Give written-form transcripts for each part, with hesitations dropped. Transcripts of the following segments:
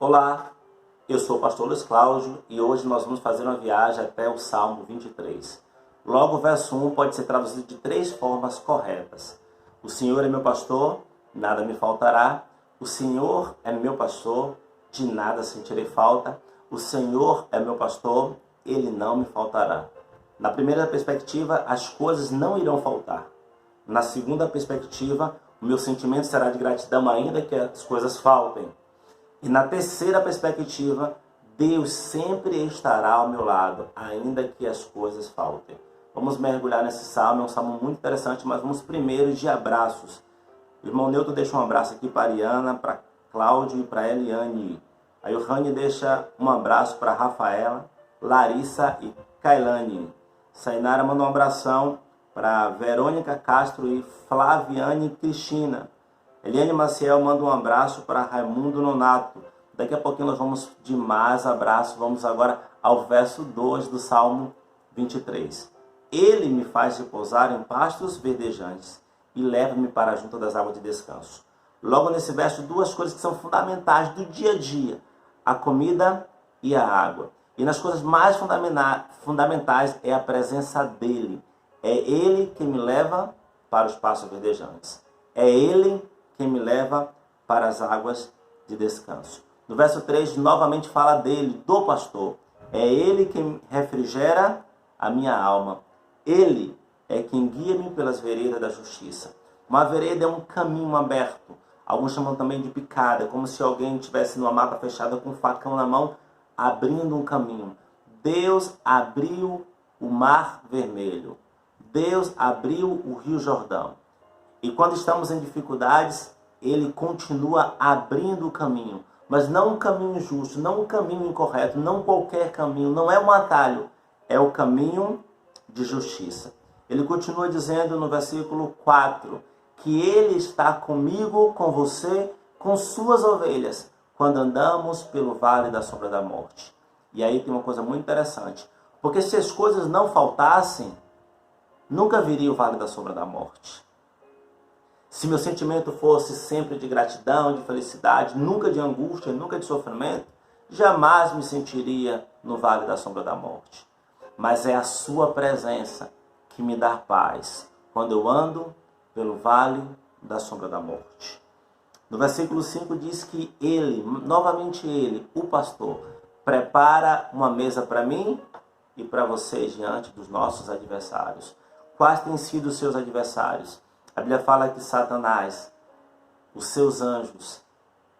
Olá, eu sou o pastor Luiz Cláudio e hoje nós vamos fazer uma viagem até o Salmo 23. Logo o verso 1 pode ser traduzido de 3 formas corretas. O Senhor é meu pastor, nada me faltará. O Senhor é meu pastor, de nada sentirei falta. O Senhor é meu pastor, ele não me faltará. Na primeira perspectiva, as coisas não irão faltar. Na segunda perspectiva, o meu sentimento será de gratidão ainda que as coisas faltem. E na terceira perspectiva, Deus sempre estará ao meu lado, ainda que as coisas faltem. Vamos mergulhar nesse salmo, é um salmo muito interessante, mas vamos primeiro de abraços. O irmão Newton deixa um abraço aqui para a Ariana, para Cláudio e para a Eliane. Aí o Rani deixa um abraço para a Rafaela, Larissa e Kailane. Sainara manda um abração para Verônica Castro e Flaviane Cristina. Eliane Maciel manda um abraço para Raimundo Nonato. Daqui a pouquinho nós vamos de mais abraços. Vamos agora ao verso 2 do Salmo 23. Ele me faz repousar em pastos verdejantes e leva-me para junto das águas de descanso. Logo nesse verso, 2 coisas que são fundamentais do dia a dia: a comida e a água. E nas coisas mais fundamentais é a presença dele. É ele que me leva para os pastos verdejantes. É ele que me leva para as águas de descanso. No verso 3, novamente fala dele, do pastor. É ele que refrigera a minha alma. Ele é quem guia-me pelas veredas da justiça. Uma vereda é um caminho aberto. Alguns chamam também de picada, como se alguém estivesse numa mata fechada com um facão na mão, abrindo um caminho. Deus abriu o Mar Vermelho. Deus abriu o Rio Jordão. E quando estamos em dificuldades, ele continua abrindo o caminho. Mas não um caminho justo, não um caminho incorreto, não qualquer caminho, não é um atalho. É o caminho de justiça. Ele continua dizendo no versículo 4, que ele está comigo, com você, com suas ovelhas, quando andamos pelo vale da sombra da morte. E aí tem uma coisa muito interessante. Porque se as coisas não faltassem, nunca viria o vale da sombra da morte. Se meu sentimento fosse sempre de gratidão, de felicidade, nunca de angústia, nunca de sofrimento, jamais me sentiria no vale da sombra da morte. Mas é a sua presença que me dá paz quando eu ando pelo vale da sombra da morte. No versículo 5 diz que ele, novamente ele, o pastor, prepara uma mesa para mim e para vocês diante dos nossos adversários. Quais têm sido os seus adversários? A Bíblia fala que Satanás, os seus anjos,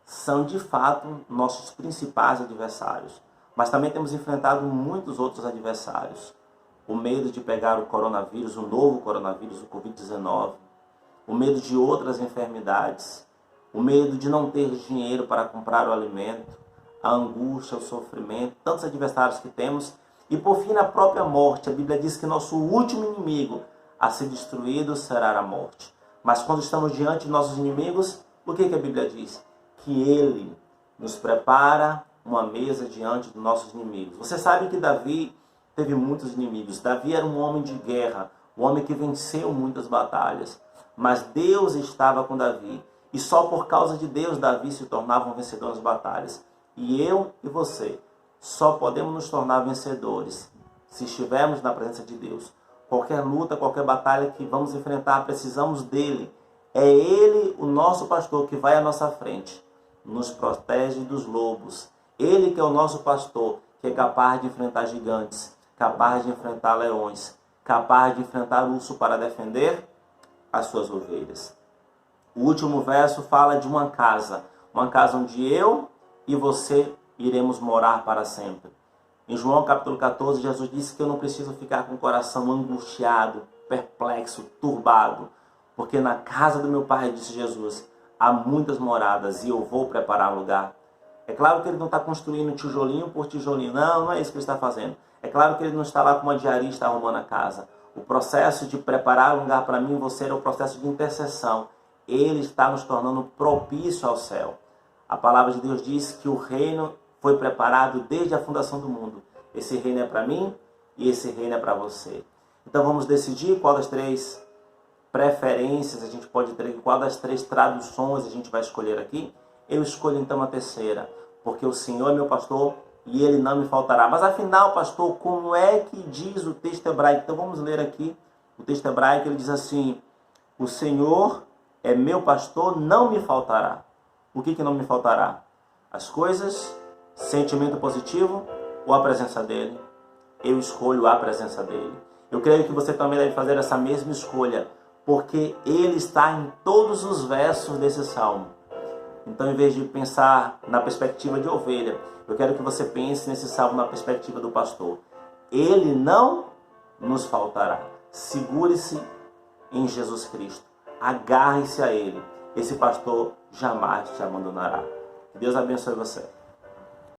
são de fato nossos principais adversários. Mas também temos enfrentado muitos outros adversários. O medo de pegar o coronavírus, o novo coronavírus, o Covid-19. O medo de outras enfermidades. O medo de não ter dinheiro para comprar o alimento. A angústia, o sofrimento, tantos adversários que temos. E por fim, na própria morte, a Bíblia diz que nosso último inimigo a ser destruído será a morte. Mas quando estamos diante de nossos inimigos, o que a Bíblia diz? Que ele nos prepara uma mesa diante dos nossos inimigos. Você sabe que Davi teve muitos inimigos. Davi era um homem de guerra, um homem que venceu muitas batalhas. Mas Deus estava com Davi. E só por causa de Deus, Davi se tornava um vencedor nas batalhas. E eu e você só podemos nos tornar vencedores se estivermos na presença de Deus. Qualquer luta, qualquer batalha que vamos enfrentar, precisamos dele. É ele, o nosso pastor, que vai à nossa frente. Nos protege dos lobos. Ele que é o nosso pastor, que é capaz de enfrentar gigantes, capaz de enfrentar leões, capaz de enfrentar urso para defender as suas ovelhas. O último verso fala de uma casa onde eu e você iremos morar para sempre. Em João capítulo 14, Jesus disse que eu não preciso ficar com o coração angustiado, perplexo, turbado, porque na casa do meu Pai, disse Jesus, há muitas moradas e eu vou preparar lugar. É claro que ele não está construindo tijolinho por tijolinho, não é isso que ele está fazendo. É claro que ele não está lá com uma diarista arrumando a casa. O processo de preparar lugar para mim e você é o processo de intercessão. Ele está nos tornando propício ao céu. A palavra de Deus diz que o reino foi preparado desde a fundação do mundo. Esse reino é para mim e esse reino é para você. Então vamos decidir qual das 3 preferências a gente pode ter aqui, qual das 3 traduções a gente vai escolher aqui. Eu escolho então a terceira. porque o Senhor é meu pastor e ele não me faltará. Mas afinal, pastor, como é que diz o texto hebraico? Então vamos ler aqui o texto hebraico. Ele diz assim: o Senhor é meu pastor, não me faltará. O que não me faltará? As coisas, sentimento positivo ou a presença dele? Eu escolho a presença dele. Eu creio que você também deve fazer essa mesma escolha, porque ele está em todos os versos desse salmo. Então, em vez de pensar na perspectiva de ovelha, eu quero que você pense nesse salmo na perspectiva do pastor. Ele não nos faltará. Segure-se em Jesus Cristo. Agarre-se a ele. Esse pastor jamais te abandonará. Que Deus abençoe você.